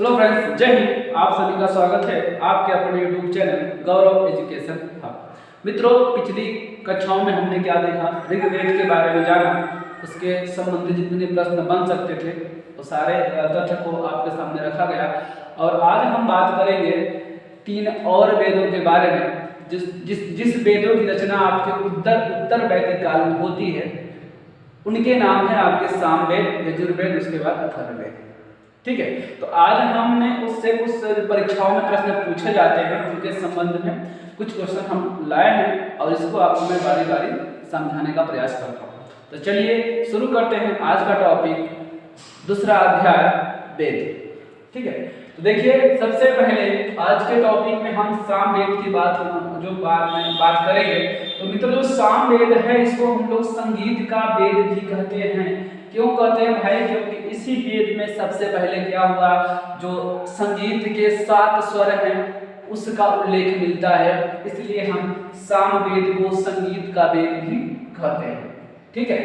Hello friends, जय हिंद। आप सभी का स्वागत है आपके अपने यूट्यूब चैनल गौरव एजुकेशन हब। मित्रों, पिछली कक्षाओं में हमने क्या देखा, ऋग्वेद के बारे में जाना, उसके संबंधित जितने प्रश्न बन सकते थे वो सारे तथ्य को आपके सामने रखा गया। और आज हम बात करेंगे 3 और वेदों के बारे में, जिस वेदों की रचना आपके उत्तर वैदिक काल में होती है। उनके नाम है आपके सामवेद, यजुर्वेद, उसके बाद अथर्ववेद। ठीक है, तो आज हमने उससे कुछ परीक्षाओं में प्रश्न पूछे जाते हैं, उनके संबंध में कुछ क्वेश्चन हम लाए हैं और इसको आपको मैं बारी बारी समझाने का प्रयास करता हूँ। तो चलिए शुरू करते हैं आज का टॉपिक, दूसरा अध्याय वेद। ठीक है, तो देखिए सबसे पहले आज के टॉपिक में हम सामवेद की बात करेंगे। तो मित्रों, जो सामवेद है इसको हम लोग संगीत का वेद भी कहते हैं। क्यों कहते हैं भाई? क्योंकि इसी वेद में सबसे पहले क्या हुआ, जो संगीत के 7 स्वर हैं उसका उल्लेख मिलता है, इसलिए हम सामवेद को संगीत का वेद भी कहते हैं। ठीक है,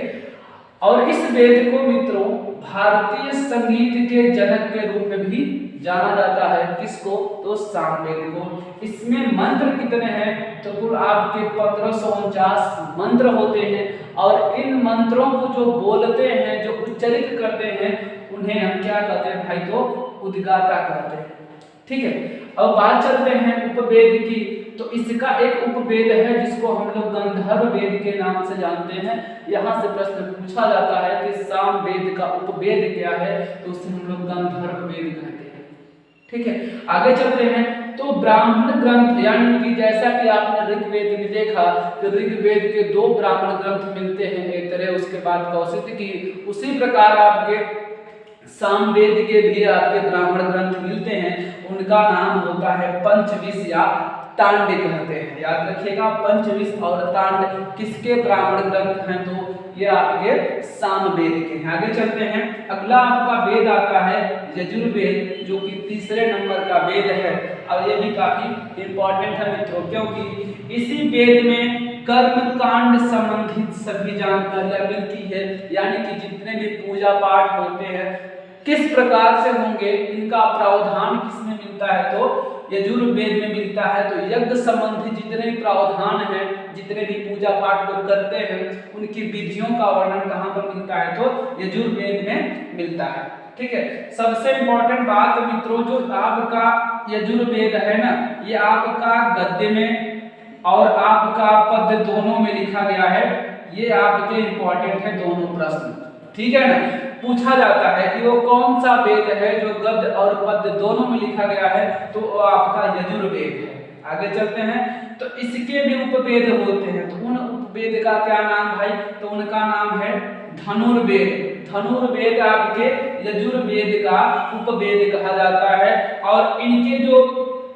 और इस वेद को मित्रों भारतीय संगीत के जनक के रूप में भी जाना जाता है। किसको? तो सामवेद को। इसमें मंत्र कितने हैं? तो कुल आपके 1549 मंत्र होते हैं, और इन मंत्रों को जो बोलते हैं, जो उच्चारित करते हैं, उन्हें हम क्या कहते हैं भाई? तो उद्गाता कहते हैं। ठीक है, अब बात चलते हैं उपवेद की। तो इसका एक उपवेद है जिसको हम लोग गंधर्व वेद के नाम से जानते हैं। यहाँ से प्रश्न पूछा जाता है कि सामवेद का उपवेद क्या है, तो उसे हम लोग गंधर्व वेद कहते हैं। ठीक है, आगे चलते हैं। तो ब्राह्मण ग्रंथ, यानी कि जैसा कि आपने ऋग्वेद में देखा कि ऋग्वेद के 2 ब्राह्मण ग्रंथ मिलते हैं, ऐतरेय उसके बाद कौशिकी। उसी प्रकार आपके सामवेद के भी आपके ब्राह्मण ग्रंथ मिलते हैं, उनका नाम होता है पंचविश या तांड कहते हैं। याद रखिएगा, पंचविश और तांड किसके ब्राह्मण ग्रंथ हैं? तो ये आपके सामवेद के हैं। आगे चलते हैं, अगला आपका वेद आता है यजुर्वेद, जो कि तीसरे नंबर का वेद है। और ये भी काफी इंपॉर्टेंट है मित्रों, क्योंकि इसी वेद में कर्म कांड संबंधित सभी जानकारियां मिलती है। यानी कि जितने भी पूजा पाठ होते हैं किस प्रकार से होंगे, इनका प्रावधान किसमें मिलता है? तो यजुर्वेद में मिलता है। तो यज्ञ संबंधी जितने भी प्रावधान हैं, जितने भी पूजा पाठ लोग करते हैं, उनकी विधियों का वर्णन कहाँ पर मिलता है? तो यजुर्वेद में मिलता है। ठीक है, सबसे इंपॉर्टेंट बात मित्रों, जो आपका यजुर्वेद है ना, ये आपका गद्य में और आपका पद्य दोनों में लिखा गया है। ये आपके इंपॉर्टेंट है दोनों प्रश्न। ठीक है ना, पूछा जाता है कि वो कौन सा वेद है जो गद्य और पद्य दोनों में लिखा गया है, तो वो आपका यजुर्वेद है। आगे चलते हैं, तो इसके भी उपवेद होते हैं। तो उन उपवेद का क्या नाम भाई? तो उनका नाम है धनुर्वेद। धनुर्वेद आपके यजुर्वेद का उपवेद कहा जाता है। और इनके जो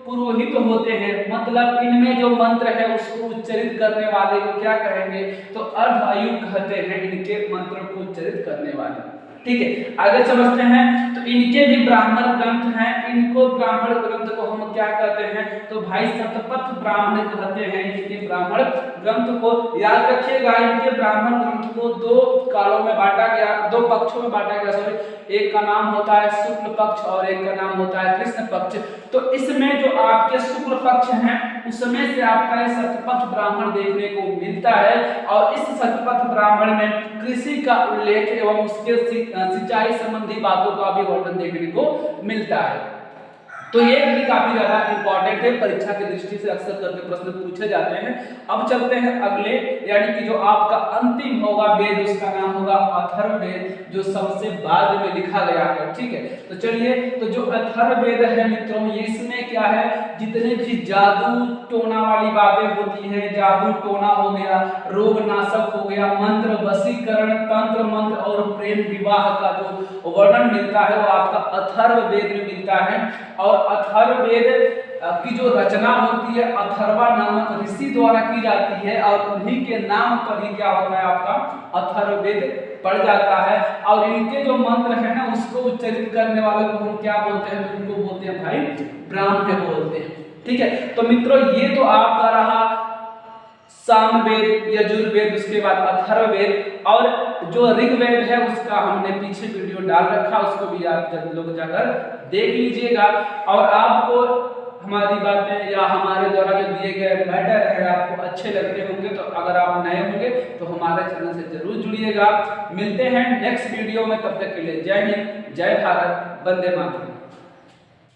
पुरोहित होते हैं, मतलब इनमें जो मंत्र है उसको उच्चारित करने वाले को क्या कहेंगे? तो अर्धायु कहते हैं इनके मंत्र को उच्चारित करने वाले। ठीक है, आगे समझते हैं। तो इनके भी ब्राह्मण ग्रंथ हैं। इनको ब्राह्मण ग्रंथ को हम क्या कहते हैं? तो भाई शतपथ ब्राह्मण कहते हैं इनके ब्राह्मण ग्रंथ को। याद रखिएगा, इनके ब्राह्मण ग्रंथ को 2 कालों में बांटा गया, 2 पक्षों में बांटा गया। सॉरी, एक का नाम होता है शुक्ल पक्ष और एक का नाम होता है कृष्ण पक्ष। तो इसमें जो आपके शुक्ल पक्ष हैं, उसमें से आपका शतपथ ब्राह्मण देखने को मिलता है। और इस शतपथ ब्राह्मण में कृषि का उल्लेख एवं उसके सिंचाई संबंधी बातों का भी वर्णन देखने को मिलता है। तो ये भी काफी ज्यादा इंपॉर्टेंट है, परीक्षा की दृष्टि से अक्सर करके प्रश्न पूछे जाते हैं। अब चलते हैं अगले, यानी कि जो आपका अंतिम होगा वेद, उसका नाम होगा अथर्ववेद, जो सबसे बाद में लिखा गया है। ठीक है, तो चलिए, तो जो अथर्ववेद है मित्रों, ये इसमें क्या है? जितने भी जादू टोना वाली बातें होती हैं, जादू टोना हो गया, रोग नाशक हो गया, मंत्र वशीकरण, तंत्र मंत्र और प्रेम विवाह का जो वर्णन मिलता है वो आपका अथर्ववेद में मिलता है। और अथर्ववेद की जो रचना होती है अथर्वा नामक ऋषि द्वारा की जाती है, और उन्हीं के नाम पर ही क्या होता है? आपका अथर्ववेद पड़ जाता है। और इनके जो मंत्र है ना, उसको उच्चारित करने वाले को हम क्या बोलते हैं? तो उनको बोलते हैं भाई ब्राह्मण बोलते हैं। ठीक है, तो मित्रों, ये तो आपका रहा सामवेद, यजुर्वेद, उसके बाद अथर्ववेद और जो ऋग्वेद है उसका हमने पीछे वीडियो डाल रखा, उसको भी आप लोग जाकर देख लीजिएगा। और आपको हमारी बातें या हमारे द्वारा जो दिए गए मैटर है आपको अच्छे लगते होंगे, तो अगर आप नए होंगे तो हमारे चैनल से जरूर जुड़िएगा। मिलते हैं नेक्स्ट वीडियो में, तब तक के लिए जय हिंद, जय भारत, वंदे मातरम।